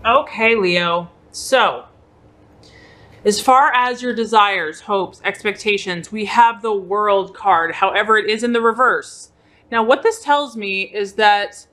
Okay, Leo. So, as far as your desires, hopes, expectations, we have the World card. However, it is in the reverse. Now, what this tells me is that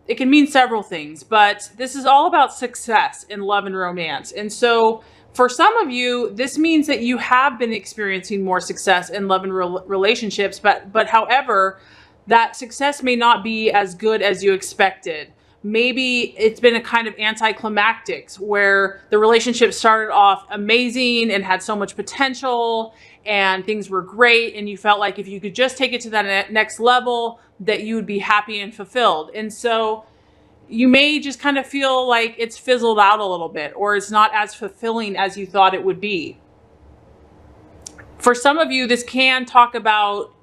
it can mean several things, but this is all about success in love and romance. And so, for some of you, this means that you have been experiencing more success in love and relationships, but however, that success may not be as good as you expected. Maybe it's been a kind of anticlimactic where the relationship started off amazing and had so much potential and things were great, and you felt like if you could just take it to that next level, that you would be happy and fulfilled. And so you may just kind of feel like it's fizzled out a little bit, or it's not as fulfilling as you thought it would be. For some of you, this can talk about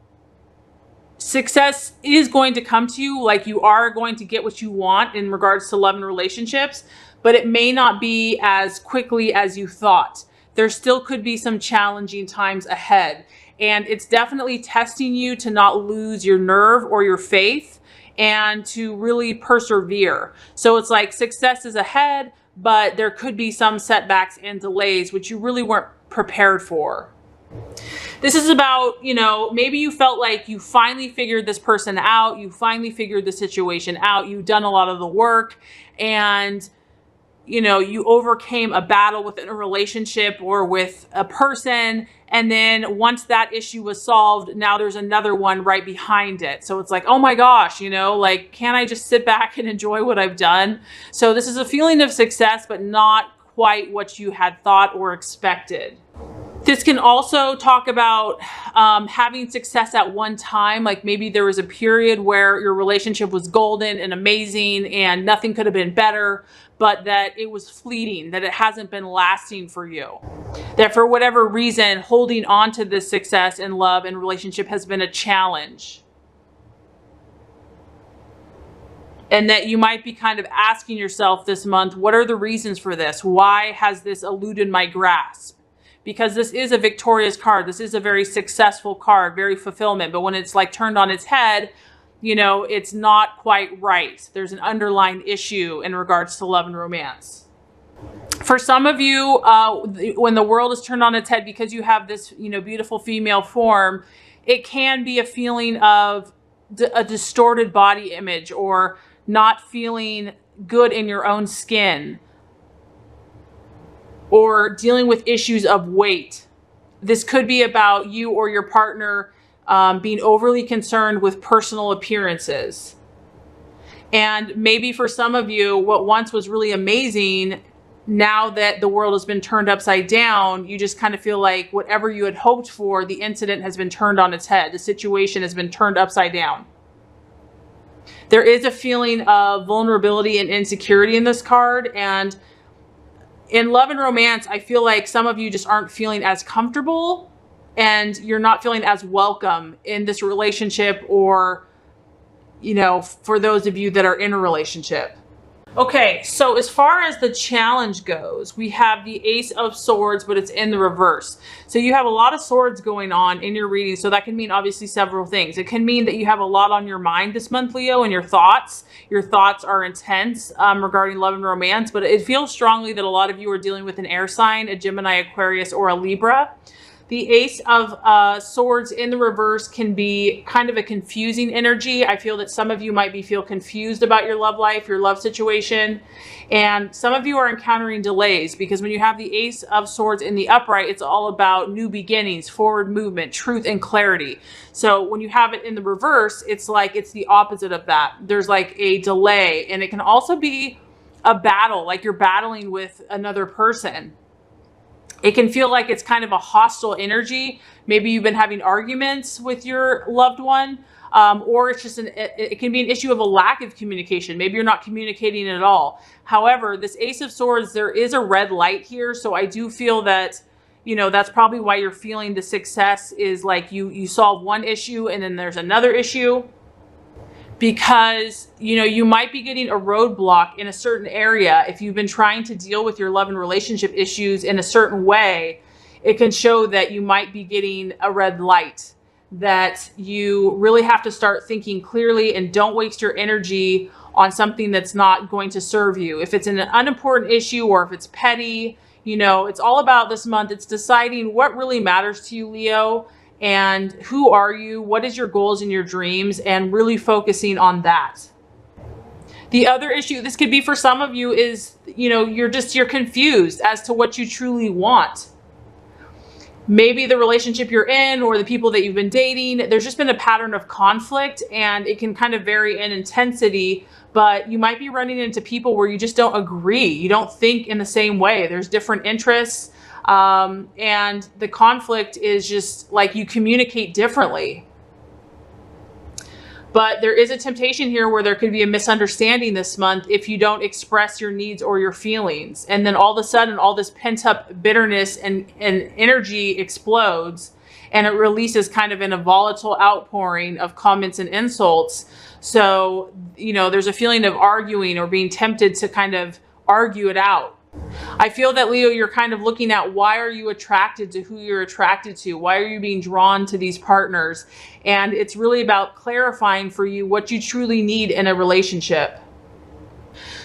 success is going to come to you, like you are going to get what you want in regards to love and relationships, but it may not be as quickly as you thought. There still could be some challenging times ahead, and it's definitely testing you to not lose your nerve or your faith and to really persevere. So it's like success is ahead, but there could be some setbacks and delays which you really weren't prepared for. This is about, maybe you felt like you finally figured this person out, you finally figured the situation out, you've done a lot of the work, and you overcame a battle within a relationship or with a person, and then once that issue was solved, now there's another one right behind it. So it's like, oh my gosh, like, can't I just sit back and enjoy what I've done? So this is a feeling of success, but not quite what you had thought or expected. This can also talk about having success at one time. Like maybe there was a period where your relationship was golden and amazing and nothing could have been better, but that it was fleeting, that it hasn't been lasting for you. That for whatever reason, holding on to this success in love and relationship has been a challenge. And that you might be kind of asking yourself this month, what are the reasons for this? Why has this eluded my grasp? Because this is a victorious card. This is a very successful card, very fulfillment. But when it's like turned on its head, it's not quite right. There's an underlying issue in regards to love and romance. For some of you, when the world is turned on its head because you have this, beautiful female form, it can be a feeling of a distorted body image or not feeling good in your own skin, or dealing with issues of weight. This could be about you or your partner being overly concerned with personal appearances. And maybe for some of you, what once was really amazing, now that the world has been turned upside down, you just kind of feel like whatever you had hoped for, the incident has been turned on its head. The situation has been turned upside down. There is a feeling of vulnerability and insecurity in this card, and in love and romance, I feel like some of you just aren't feeling as comfortable and you're not feeling as welcome in this relationship, or, for those of you that are in a relationship. Okay, so as far as the challenge goes, we have the Ace of Swords, but it's in the reverse. So you have a lot of swords going on in your reading. So that can mean obviously several things. It can mean that you have a lot on your mind this month, Leo, and your thoughts. Your thoughts are intense regarding love and romance, but it feels strongly that a lot of you are dealing with an air sign, a Gemini, Aquarius, or a Libra. The Ace of Swords in the reverse can be kind of a confusing energy. I feel that some of you might feel confused about your love life, your love situation. And some of you are encountering delays because when you have the Ace of Swords in the upright, it's all about new beginnings, forward movement, truth, and clarity. So when you have it in the reverse, it's like it's the opposite of that. There's like a delay, and it can also be a battle, like you're battling with another person. It can feel like it's kind of a hostile energy. Maybe you've been having arguments with your loved one, or it's just it can be an issue of a lack of communication. Maybe you're not communicating at all. However, this Ace of Swords, there is a red light here. So I do feel that, that's probably why you're feeling the success is like you solve one issue and then there's another issue. Because, you might be getting a roadblock in a certain area. If you've been trying to deal with your love and relationship issues in a certain way, it can show that you might be getting a red light, that you really have to start thinking clearly and don't waste your energy on something that's not going to serve you. If it's an unimportant issue or if it's petty, you know, it's all about this month. It's deciding what really matters to you, Leo, and who are you? What is your goals and your dreams, and really focusing on that. The other issue, this could be for some of you, is, you know, you're confused as to what you truly want. Maybe the relationship you're in or the people that you've been dating, there's just been a pattern of conflict, and it can kind of vary in intensity, but you might be running into people where you just don't agree. You don't think in the same way. There's different interests, and the conflict is just like you communicate differently. But there is a temptation here where there could be a misunderstanding this month if you don't express your needs or your feelings. And then all of a sudden, all this pent up bitterness and energy explodes, and it releases kind of in a volatile outpouring of comments and insults. So, you know, there's a feeling of arguing or being tempted to kind of argue it out. I feel that, Leo, you're kind of looking at why are you attracted to who you're attracted to? Why are you being drawn to these partners? And it's really about clarifying for you what you truly need in a relationship.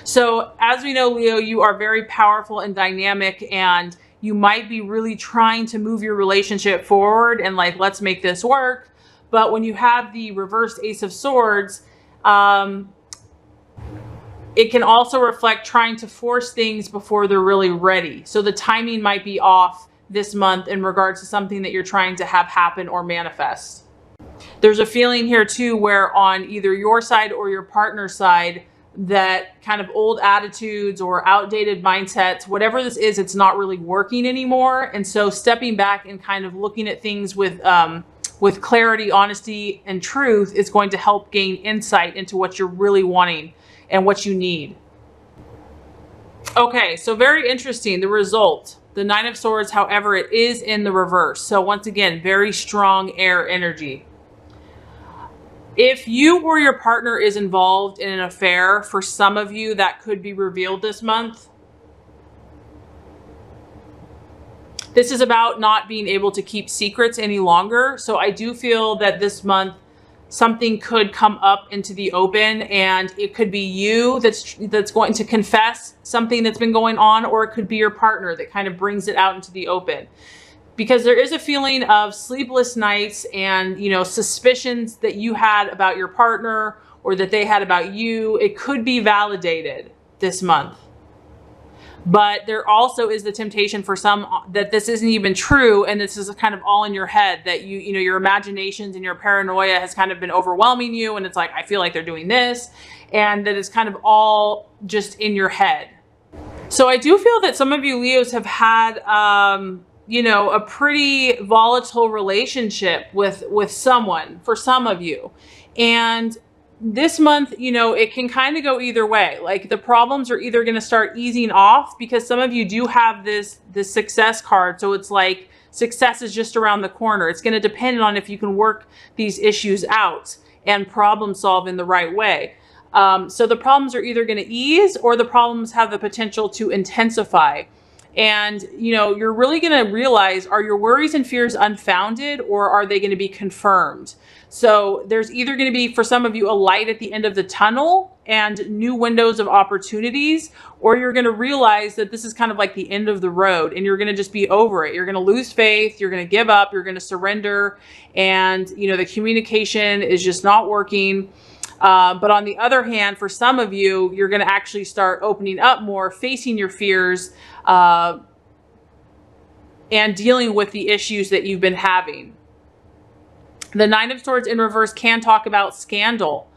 So as we know, Leo, you are very powerful and dynamic, and you might be really trying to move your relationship forward and like, let's make this work. But when you have the reversed Ace of Swords, it can also reflect trying to force things before they're really ready. So the timing might be off this month in regards to something that you're trying to have happen or manifest. There's a feeling here too where on either your side or your partner's side, that kind of old attitudes or outdated mindsets, whatever this is, it's not really working anymore. And so stepping back and kind of looking at things with clarity, honesty, and truth is going to help gain insight into what you're really wanting and what you need. Okay, so very interesting, the result. The Nine of Swords, however, it is in the reverse. So once again, very strong air energy. If you or your partner is involved in an affair, for some of you, that could be revealed this month. This is about not being able to keep secrets any longer. So I do feel that this month, something could come up into the open, and it could be you that's going to confess something that's been going on, or it could be your partner that kind of brings it out into the open. Because there is a feeling of sleepless nights and, you know, suspicions that you had about your partner or that they had about you. It could be validated this month. But there also is the temptation for some that this isn't even true, and this is kind of all in your head, that you know, your imaginations and your paranoia has kind of been overwhelming you, and it's like, I feel like they're doing this, and that it's kind of all just in your head. So I do feel that some of you Leos have had you know, a pretty volatile relationship with someone, for some of you. And this month, you know, it can kind of go either way. Like the problems are either going to start easing off, because some of you do have this success card. So it's like success is just around the corner. It's going to depend on if you can work these issues out and problem solve in the right way. So the problems are either going to ease, or the problems have the potential to intensify. And, you know, you're really going to realize, are your worries and fears unfounded, or are they going to be confirmed? So there's either going to be, for some of you, a light at the end of the tunnel and new windows of opportunities, or you're going to realize that this is kind of like the end of the road, and you're going to just be over it. You're going to lose faith. You're going to give up. You're going to surrender. And, you know, the communication is just not working. But on the other hand, for some of you, you're going to actually start opening up more, facing your fears, and dealing with the issues that you've been having. The Nine of Swords in reverse can talk about scandal,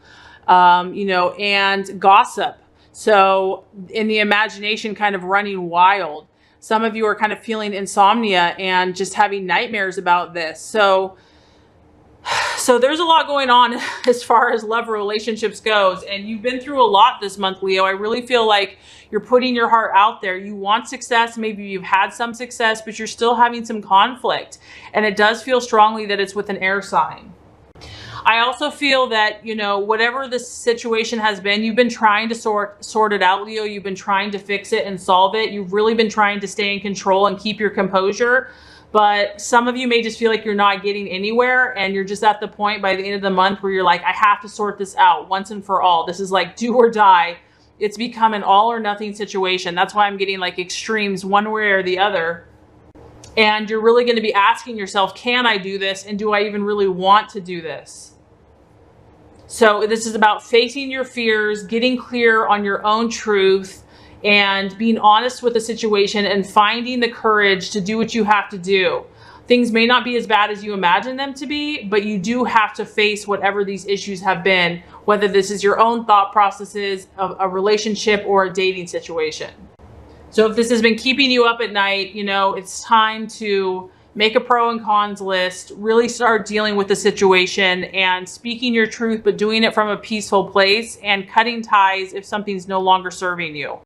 you know, and gossip. So in the imagination, kind of running wild. Some of you are kind of feeling insomnia and just having nightmares about this. So there's a lot going on as far as love relationships goes, and you've been through a lot this month, Leo. I really feel like you're putting your heart out there. You want success. Maybe you've had some success, but you're still having some conflict, and it does feel strongly that it's with an air sign. I also feel that, you know, whatever the situation has been, you've been trying to sort it out, Leo. You've been trying to fix it and solve it. You've really been trying to stay in control and keep your composure. But some of you may just feel like you're not getting anywhere, and you're just at the point by the end of the month where you're like, I have to sort this out once and for all. This is like do or die. It's become an all or nothing situation. That's why I'm getting like extremes one way or the other. And you're really going to be asking yourself, can I do this? And do I even really want to do this? So this is about facing your fears, getting clear on your own truth, and being honest with the situation and finding the courage to do what you have to do. Things may not be as bad as you imagine them to be, but you do have to face whatever these issues have been, whether this is your own thought processes, a relationship, or a dating situation. So if this has been keeping you up at night, it's time to make a pro and cons list, really start dealing with the situation and speaking your truth, but doing it from a peaceful place and cutting ties if something's no longer serving you.